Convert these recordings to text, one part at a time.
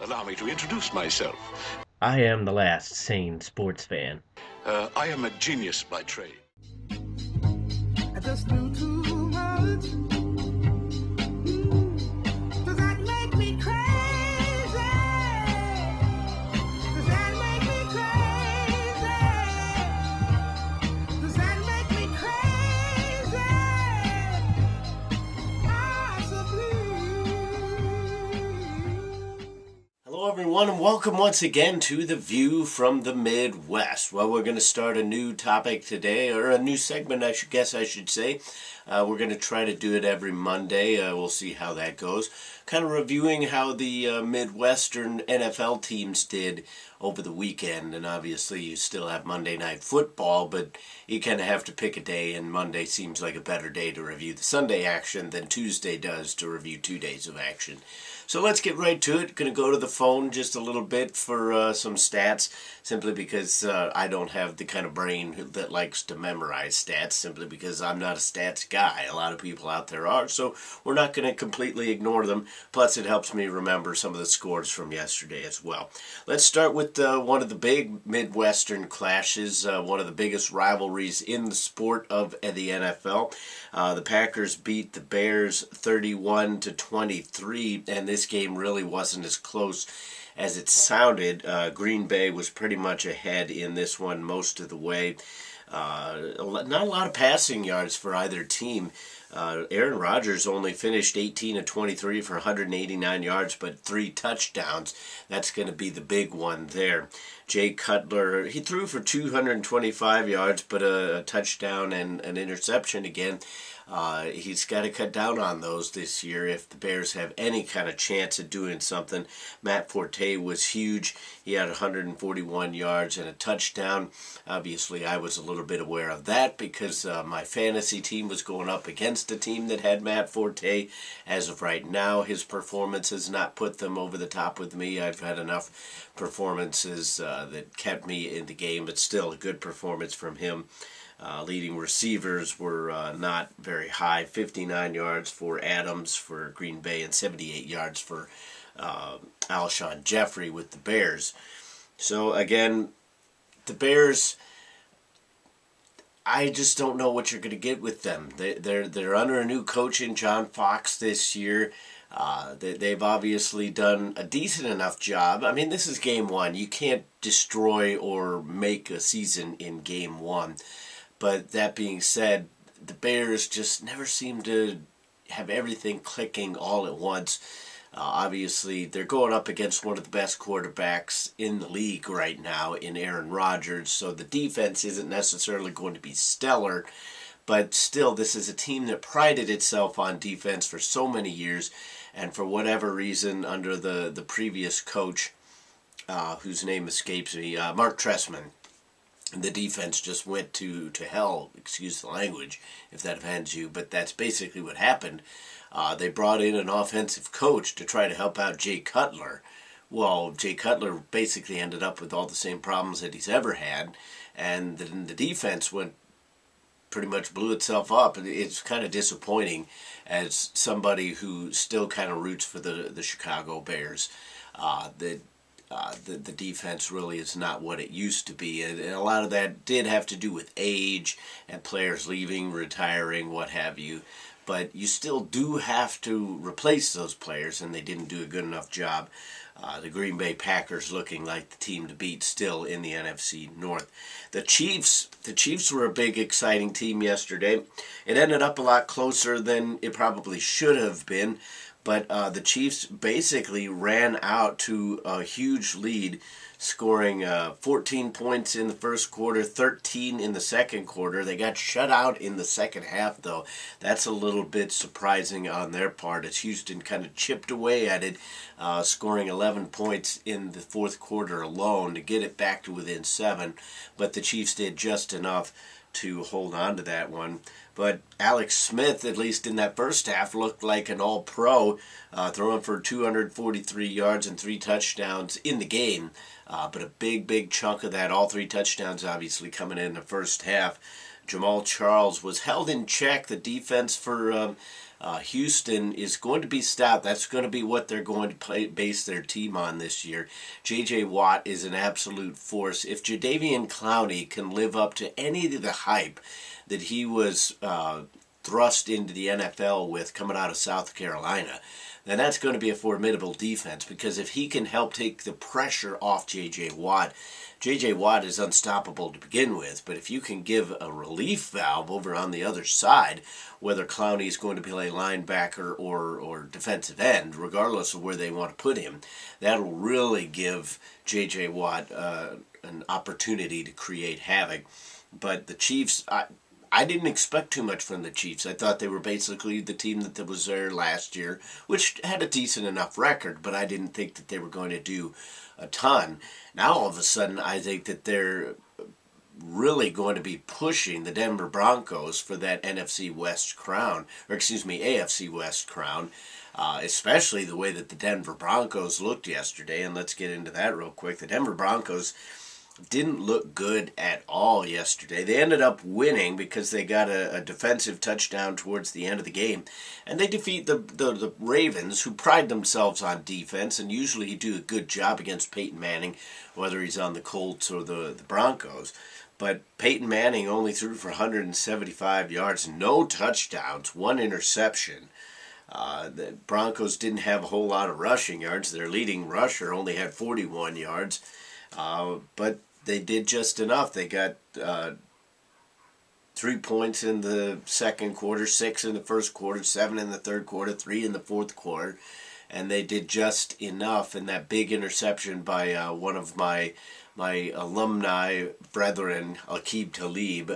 Allow me to introduce myself. I am the last sane sports fan. I am a genius by trade. I just knew too much. Does that make me crazy? Does that make me crazy? Does that make me crazy? Possibly. Hello, everyone, and welcome once again to The View from the Midwest. Well, we're going to start a new topic today, or a new segment, I should say. We're going to try to do it every Monday. We'll see how that goes. Kind of reviewing how the Midwestern NFL teams did over the weekend. And obviously, you still have Monday Night Football, but you kind of have to pick a day, and Monday seems like a better day to review the Sunday action than Tuesday does to review 2 days of action. So let's get right to it. Going to go to the phone just a little bit for some stats, simply because I don't have the kind of brain that likes to memorize stats, simply because I'm not a stats guy. A lot of people out there are, so we're not going to completely ignore them. Plus, it helps me remember some of the scores from yesterday as well. Let's start with one of the big Midwestern clashes, one of the biggest rivalries in the sport of the NFL. The Packers beat the Bears 31-23, and this game really wasn't as close as it sounded. Green Bay was pretty much ahead in this one most of the way. Not a lot of passing yards for either team. Aaron Rodgers only finished 18-23 for 189 yards, but 3 touchdowns. That's going to be the big one there. Jay Cutler, he threw for 225 yards, but a touchdown and an interception again. He's got to cut down on those this year if the Bears have any kind of chance of doing something. Matt Forte was huge. He had 141 yards and a touchdown. Obviously, I was a little bit aware of that because my fantasy team was going up against a team that had Matt Forte. As of right now, his performance has not put them over the top with me. I've had enough performances that kept me in the game, but still a good performance from him. Leading receivers were not very high. 59 yards for Adams for Green Bay and 78 yards for Alshon Jeffrey with the Bears. So again, the Bears, I just don't know what you're going to get with them. They're under a new coach in John Fox this year. They've obviously done a decent enough job. I mean, this is game one. You can't destroy or make a season in game one. But that being said, the Bears just never seem to have everything clicking all at once. Obviously, they're going up against one of the best quarterbacks in the league right now in Aaron Rodgers, so the defense isn't necessarily going to be stellar. But still, this is a team that prided itself on defense for so many years, and for whatever reason, under the previous coach, whose name escapes me, Mark Trestman, the defense just went to hell, excuse the language, if that offends you, but that's basically what happened. They brought in an offensive coach to try to help out Jay Cutler. Well, Jay Cutler basically ended up with all the same problems that he's ever had, and then the defense pretty much blew itself up. It's kind of disappointing as somebody who still kind of roots for the Chicago Bears. The defense really is not what it used to be, and a lot of that did have to do with age and players leaving, retiring, what have you. But you still do have to replace those players, and they didn't do a good enough job. The Green Bay Packers looking like the team to beat still in the NFC North. The Chiefs were a big, exciting team yesterday. It ended up a lot closer than it probably should have been. But the Chiefs basically ran out to a huge lead, scoring 14 points in the first quarter, 13 in the second quarter. They got shut out in the second half, though. That's a little bit surprising on their part, as Houston kind of chipped away at it, scoring 11 points in the fourth quarter alone to get it back to within 7. But the Chiefs did just enough to hold on to that one. But Alex Smith, at least in that first half, looked like an all-pro, throwing for 243 yards and 3 touchdowns in the game. But a big chunk of that, all 3 touchdowns obviously coming in the first half. Jamal Charles was held in check. The defense for Houston is going to be stout. That's going to be what they're going to base their team on this year. J.J. Watt is an absolute force. If Jadeveon Clowney can live up to any of the hype that he was thrust into the NFL with coming out of South Carolina, then that's going to be a formidable defense, because if he can help take the pressure off J.J. Watt is unstoppable to begin with, but if you can give a relief valve over on the other side, whether Clowney is going to play linebacker or defensive end, regardless of where they want to put him, that'll really give J.J. Watt an opportunity to create havoc. But the Chiefs, I didn't expect too much from the Chiefs. I thought they were basically the team that was there last year, which had a decent enough record, but I didn't think that they were going to do a ton. Now all of a sudden I think that they're really going to be pushing the Denver Broncos for that AFC West crown, especially the way that the Denver Broncos looked yesterday. And let's get into that real quick. The Denver Broncos didn't look good at all yesterday. They ended up winning because they got a defensive touchdown towards the end of the game, and they defeat the Ravens, who pride themselves on defense and usually do a good job against Peyton Manning, whether he's on the Colts or the Broncos. But Peyton Manning only threw for 175 yards, no touchdowns, one interception. The Broncos didn't have a whole lot of rushing yards. Their leading rusher only had 41 yards. But they did just enough. They got 3 points in the second quarter, 6 in the first quarter, 7 in the third quarter, 3 in the fourth quarter, and they did just enough. And that big interception by one of my alumni brethren, Aqib Talib,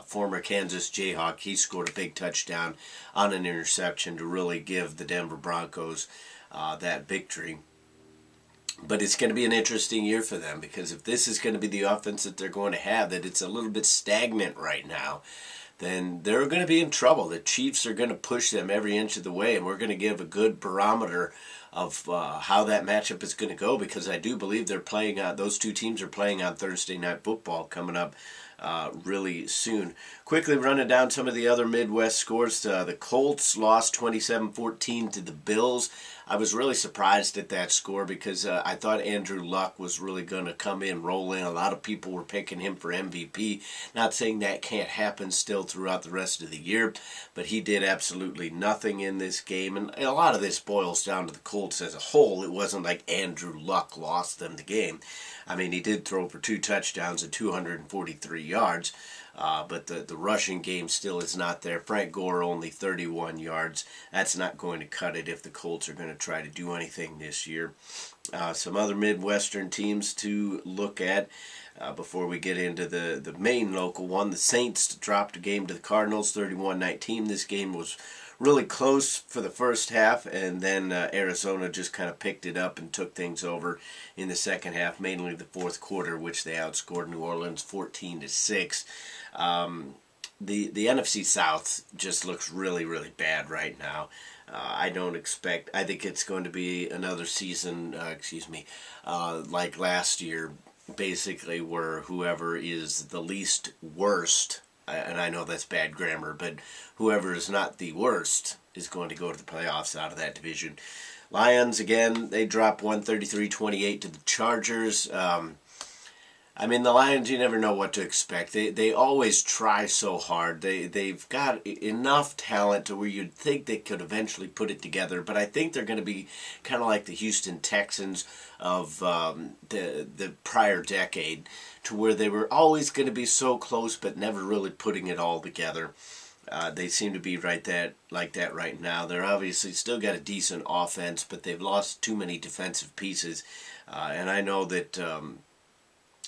former Kansas Jayhawk, he scored a big touchdown on an interception to really give the Denver Broncos that victory. But it's going to be an interesting year for them, because if this is going to be the offense that they're going to have, that it's a little bit stagnant right now, then they're going to be in trouble. The Chiefs are going to push them every inch of the way, and we're going to give a good barometer of how that matchup is going to go, because I do believe they're playing those two teams are playing on Thursday Night Football coming up really soon. Quickly running down some of the other Midwest scores. The Colts lost 27-14 to the Bills. I was really surprised at that score, because I thought Andrew Luck was really going to come in, roll in. A lot of people were picking him for MVP. Not saying that can't happen still throughout the rest of the year, but he did absolutely nothing in this game. And a lot of this boils down to the Colts as a whole. It wasn't like Andrew Luck lost them the game. I mean, he did throw for 2 touchdowns and 243 yards. But the rushing game still is not there. Frank Gore only 31 yards. That's not going to cut it if the Colts are going to try to do anything this year. Some other Midwestern teams to look at before we get into the main local one. The Saints dropped a game to the Cardinals 31-19. This game was really close for the first half, and then Arizona just kind of picked it up and took things over in the second half, mainly the fourth quarter, which they outscored New Orleans 14-6. The NFC South just looks really, really bad right now. I think it's going to be another season, like last year, basically, where whoever is the least worst, and I know that's bad grammar, but whoever is not the worst is going to go to the playoffs out of that division. Lions, again, they dropped 133-28 to the Chargers. I mean, the Lions, you never know what to expect. They always try so hard. They've got enough talent to where you'd think they could eventually put it together, but I think they're going to be kind of like the Houston Texans of the prior decade, to where they were always going to be so close but never really putting it all together. They seem to be like that right now. They're obviously still got a decent offense, but they've lost too many defensive pieces. And I know that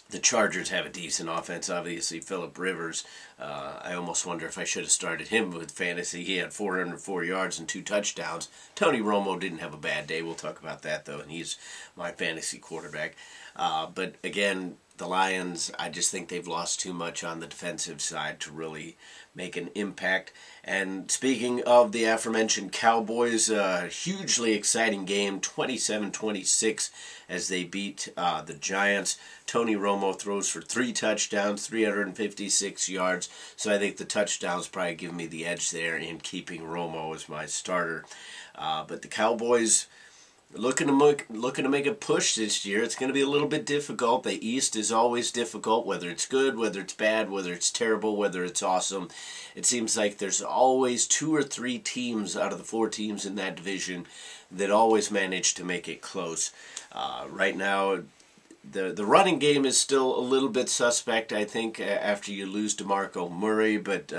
the Chargers have a decent offense. Obviously, Phillip Rivers, I almost wonder if I should have started him with fantasy. He had 404 yards and 2 touchdowns. Tony Romo didn't have a bad day. We'll talk about that, though, and he's my fantasy quarterback. But again, the Lions, I just think they've lost too much on the defensive side to really make an impact. And speaking of the aforementioned Cowboys, a hugely exciting game, 27-26 as they beat the Giants. Tony Romo throws for 3 touchdowns, 356 yards. So I think the touchdowns probably give me the edge there in keeping Romo as my starter. But the Cowboys looking to make a push this year. It's going to be a little bit difficult. The East is always difficult, whether it's good, whether it's bad, whether it's terrible, whether it's awesome. It seems like there's always 2 or 3 teams out of the 4 teams in that division that always manage to make it close. Right now, the running game is still a little bit suspect, I think, after you lose DeMarco Murray, but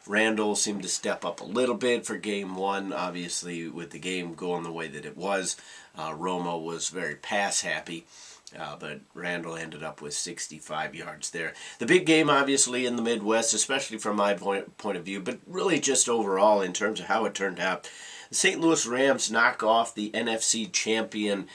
Randall seemed to step up a little bit for game 1, obviously with the game going the way that it was. Romo was very pass happy, but Randall ended up with 65 yards there. The big game, obviously, in the Midwest, especially from my point of view, but really just overall in terms of how it turned out. The St. Louis Rams knock off the NFC champion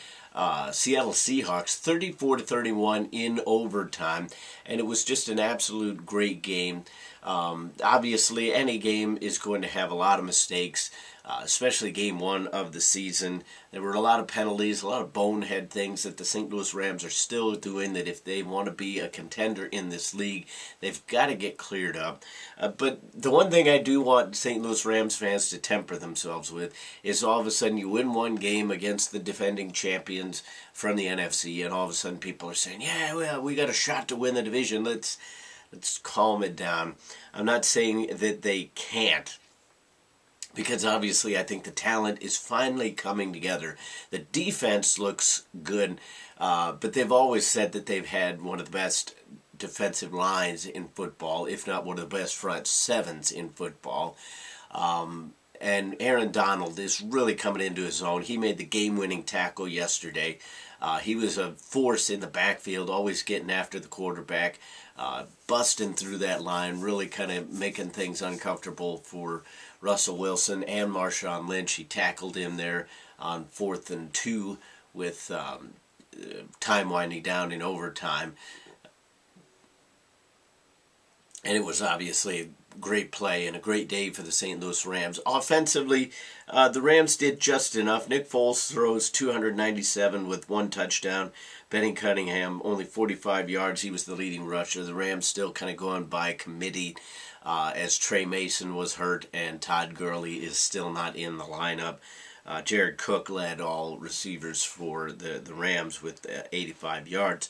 Seattle Seahawks 34-31 in overtime, and it was just an absolute great game. Obviously, any game is going to have a lot of mistakes, especially game 1 of the season. There were a lot of penalties, a lot of bonehead things that the St. Louis Rams are still doing that if they want to be a contender in this league, they've got to get cleared up. But the one thing I do want St. Louis Rams fans to temper themselves with is all of a sudden you win one game against the defending champions from the NFC, and all of a sudden people are saying, yeah, well, we got a shot to win the division. Let's calm it down. I'm not saying that they can't, because obviously I think the talent is finally coming together. The defense looks good, but they've always said that they've had one of the best defensive lines in football, if not one of the best front sevens in football. And Aaron Donald is really coming into his own. He made the game-winning tackle yesterday. He was a force in the backfield, always getting after the quarterback, busting through that line, really kind of making things uncomfortable for Russell Wilson and Marshawn Lynch. He tackled him there on 4th and 2 with time winding down in overtime. And it was obviously a great play and a great day for the St. Louis Rams. Offensively, the Rams did just enough. Nick Foles throws 297 with 1 touchdown. Benny Cunningham, only 45 yards. He was the leading rusher. The Rams still kind of going by committee as Trey Mason was hurt and Todd Gurley is still not in the lineup. Jared Cook led all receivers for the Rams with 85 yards.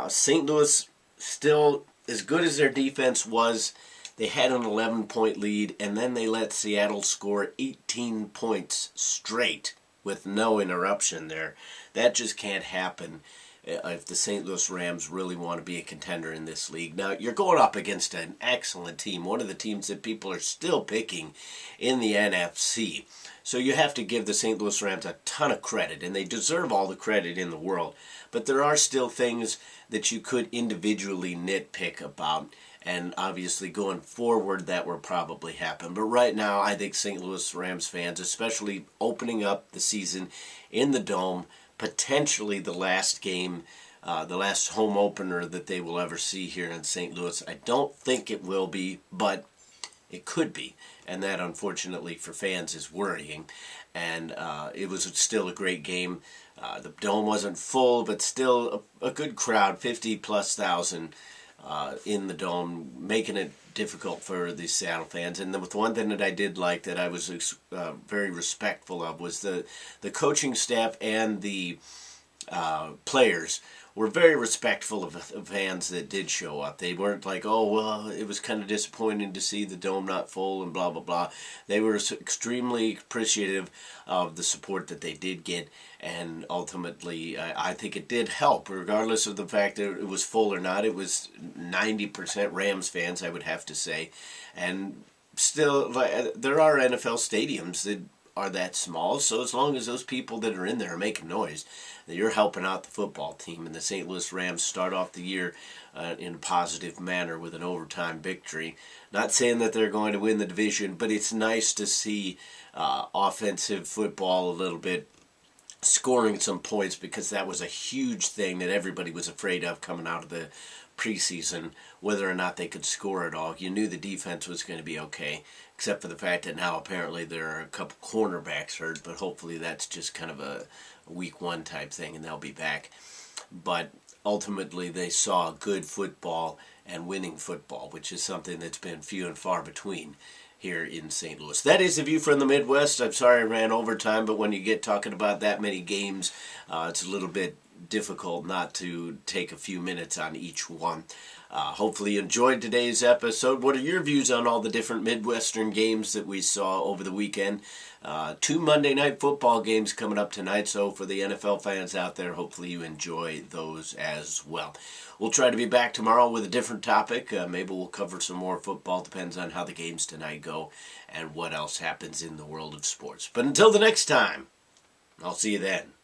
St. Louis still, as good as their defense was, they had an 11-point lead, and then they let Seattle score 18 points straight with no interruption there. That just can't happen if the St. Louis Rams really want to be a contender in this league. Now, you're going up against an excellent team, one of the teams that people are still picking in the NFC. So you have to give the St. Louis Rams a ton of credit, and they deserve all the credit in the world. But there are still things that you could individually nitpick about, and obviously going forward that will probably happen. But right now, I think St. Louis Rams fans, especially opening up the season in the Dome, potentially the last game, the last home opener that they will ever see here in St. Louis. I don't think it will be, but it could be. And that, unfortunately, for fans is worrying. And it was still a great game. The Dome wasn't full, but still a good crowd, 50+ thousand in the Dome, making it difficult for the Seattle fans. And the one thing that I did like that I was very respectful of was the coaching staff and the players were very respectful of fans that did show up. They weren't like, oh, well, it was kind of disappointing to see the Dome not full and blah, blah, blah. They were extremely appreciative of the support that they did get, and ultimately, I think it did help, regardless of the fact that it was full or not. It was 90% Rams fans, I would have to say, and still, there are NFL stadiums that are that small, so as long as those people that are in there are making noise, that you're helping out the football team. And the St. Louis Rams start off the year in a positive manner with an overtime victory. Not saying that they're going to win the division, but it's nice to see offensive football a little bit scoring some points, because that was a huge thing that everybody was afraid of coming out of the preseason, whether or not they could score at all. You knew the defense was going to be okay, except for the fact that now apparently there are a couple cornerbacks hurt, but hopefully that's just kind of a week one type thing and they'll be back. But ultimately they saw good football and winning football, which is something that's been few and far between here in St. Louis. That is the view from the Midwest. I'm sorry I ran over time, but when you get talking about that many games, it's a little bit difficult not to take a few minutes on each one. Hopefully you enjoyed today's episode. What are your views on all the different Midwestern games that we saw over the weekend? 2 Monday Night Football games coming up tonight, so for the NFL fans out there, hopefully you enjoy those as well. We'll try to be back tomorrow with a different topic. Maybe we'll cover some more football. Depends on how the games tonight go and what else happens in the world of sports. But until the next time, I'll see you then.